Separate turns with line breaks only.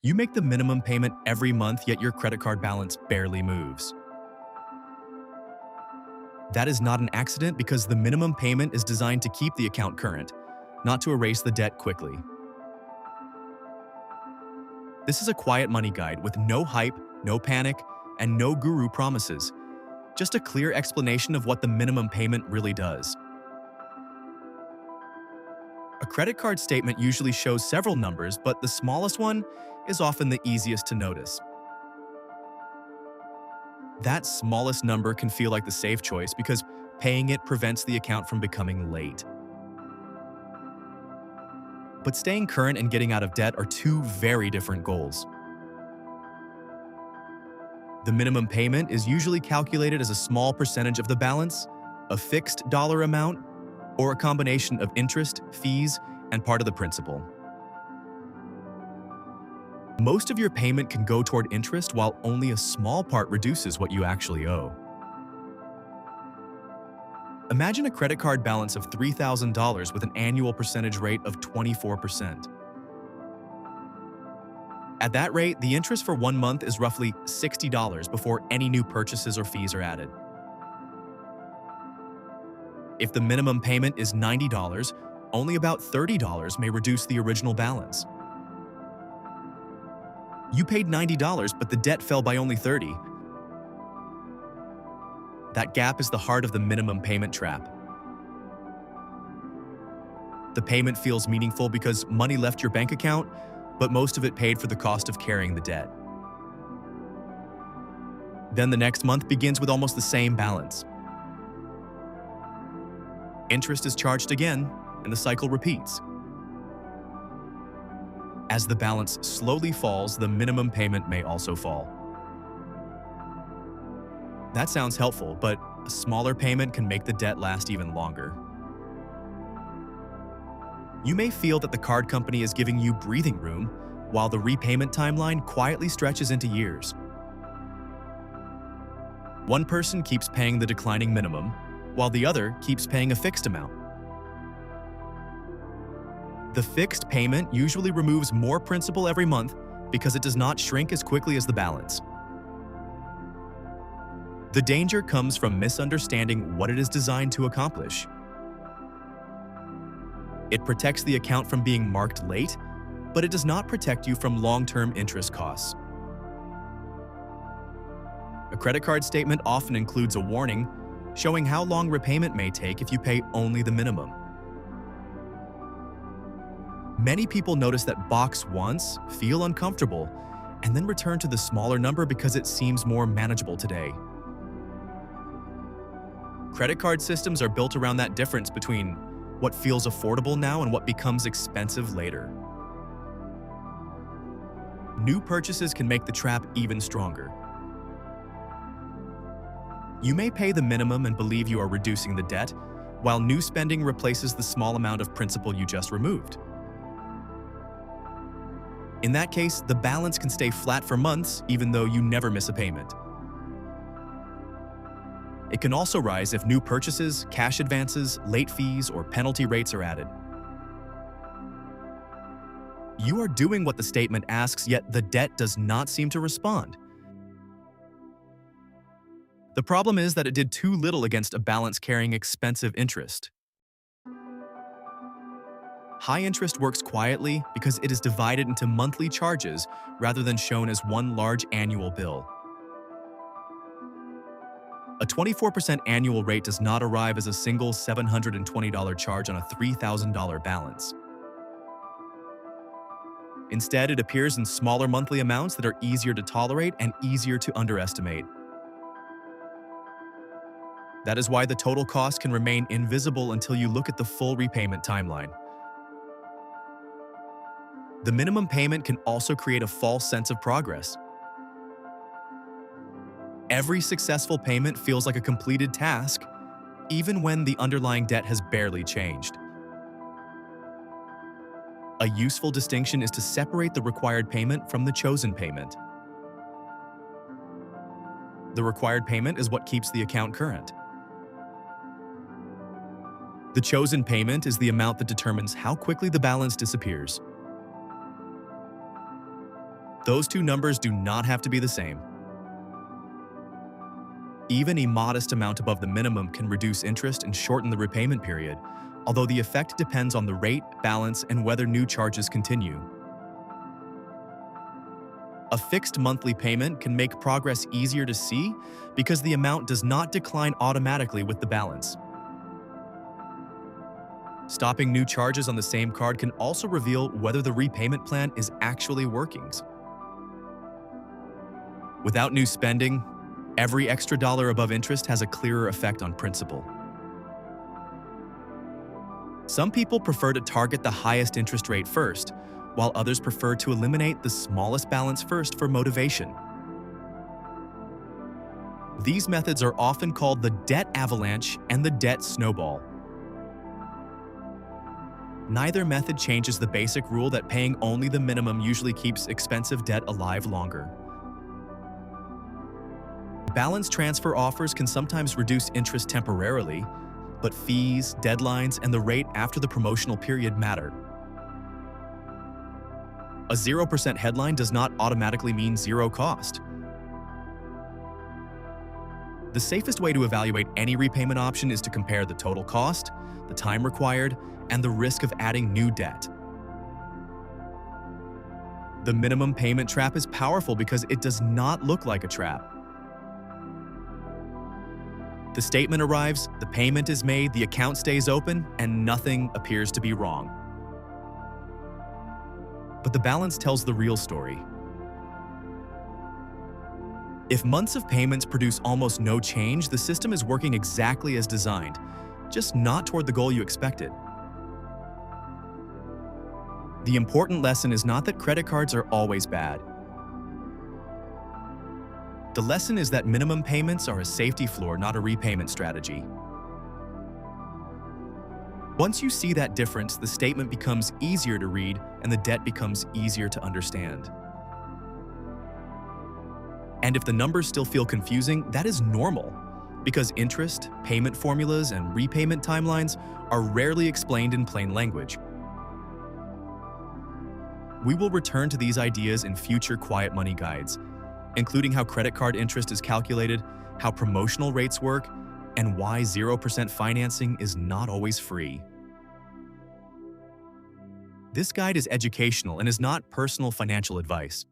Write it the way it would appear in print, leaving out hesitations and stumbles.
You make the minimum payment every month, yet your credit card balance barely moves. That is not an accident because the minimum payment is designed to keep the account current, not to erase the debt quickly. This is a quiet money guide with no hype, no panic, and no guru promises. Just a clear explanation of what the minimum payment really does. A credit card statement usually shows several numbers, but the smallest one is often the easiest to notice. That smallest number can feel like the safe choice because paying it prevents the account from becoming late. But staying current and getting out of debt are two very different goals. The minimum payment is usually calculated as a small percentage of the balance, a fixed dollar amount, or a combination of interest, fees, and part of the principal. Most of your payment can go toward interest while only a small part reduces what you actually owe. Imagine a credit card balance of $3,000 with an annual percentage rate of 24%. At that rate, the interest for 1 month is roughly $60 before any new purchases or fees are added. If the minimum payment is $90, only about $30 may reduce the original balance. You paid $90, but the debt fell by only $30. That gap is the heart of the minimum payment trap. The payment feels meaningful because money left your bank account, but most of it paid for the cost of carrying the debt. Then the next month begins with almost the same balance. Interest is charged again, and the cycle repeats. As the balance slowly falls, the minimum payment may also fall. That sounds helpful, but a smaller payment can make the debt last even longer. You may feel that the card company is giving you breathing room, while the repayment timeline quietly stretches into years. One person keeps paying the declining minimum, while the other keeps paying a fixed amount. The fixed payment usually removes more principal every month because it does not shrink as quickly as the balance. The danger comes from misunderstanding what it is designed to accomplish. It protects the account from being marked late, but it does not protect you from long-term interest costs. A credit card statement often includes a warning showing how long repayment may take if you pay only the minimum. Many people notice that box once, feel uncomfortable, and then return to the smaller number because it seems more manageable today. Credit card systems are built around that difference between what feels affordable now and what becomes expensive later. New purchases can make the trap even stronger. You may pay the minimum and believe you are reducing the debt, while new spending replaces the small amount of principal you just removed. In that case, the balance can stay flat for months even though you never miss a payment. It can also rise if new purchases, cash advances, late fees, or penalty rates are added. You are doing what the statement asks, yet the debt does not seem to respond. The problem is that it did too little against a balance carrying expensive interest. High interest works quietly because it is divided into monthly charges rather than shown as one large annual bill. A 24% annual rate does not arrive as a single $720 charge on a $3,000 balance. Instead, it appears in smaller monthly amounts that are easier to tolerate and easier to underestimate. That is why the total cost can remain invisible until you look at the full repayment timeline. The minimum payment can also create a false sense of progress. Every successful payment feels like a completed task, even when the underlying debt has barely changed. A useful distinction is to separate the required payment from the chosen payment. The required payment is what keeps the account current. The chosen payment is the amount that determines how quickly the balance disappears. Those two numbers do not have to be the same. Even a modest amount above the minimum can reduce interest and shorten the repayment period, although the effect depends on the rate, balance, and whether new charges continue. A fixed monthly payment can make progress easier to see because the amount does not decline automatically with the balance. Stopping new charges on the same card can also reveal whether the repayment plan is actually working. Without new spending, every extra dollar above interest has a clearer effect on principal. Some people prefer to target the highest interest rate first, while others prefer to eliminate the smallest balance first for motivation. These methods are often called the debt avalanche and the debt snowball. Neither method changes the basic rule that paying only the minimum usually keeps expensive debt alive longer. Balance transfer offers can sometimes reduce interest temporarily, but fees, deadlines, and the rate after the promotional period matter. A 0% headline does not automatically mean zero cost. The safest way to evaluate any repayment option is to compare the total cost, the time required, and the risk of adding new debt. The minimum payment trap is powerful because it does not look like a trap. The statement arrives, the payment is made, the account stays open, and nothing appears to be wrong. But the balance tells the real story. If months of payments produce almost no change, the system is working exactly as designed, just not toward the goal you expected. The important lesson is not that credit cards are always bad. The lesson is that minimum payments are a safety floor, not a repayment strategy. Once you see that difference, the statement becomes easier to read and the debt becomes easier to understand. And if the numbers still feel confusing, that is normal, because interest, payment formulas, and repayment timelines are rarely explained in plain language. We will return to these ideas in future Quiet Money guides, including how credit card interest is calculated, how promotional rates work, and why 0% financing is not always free. This guide is educational and is not personal financial advice.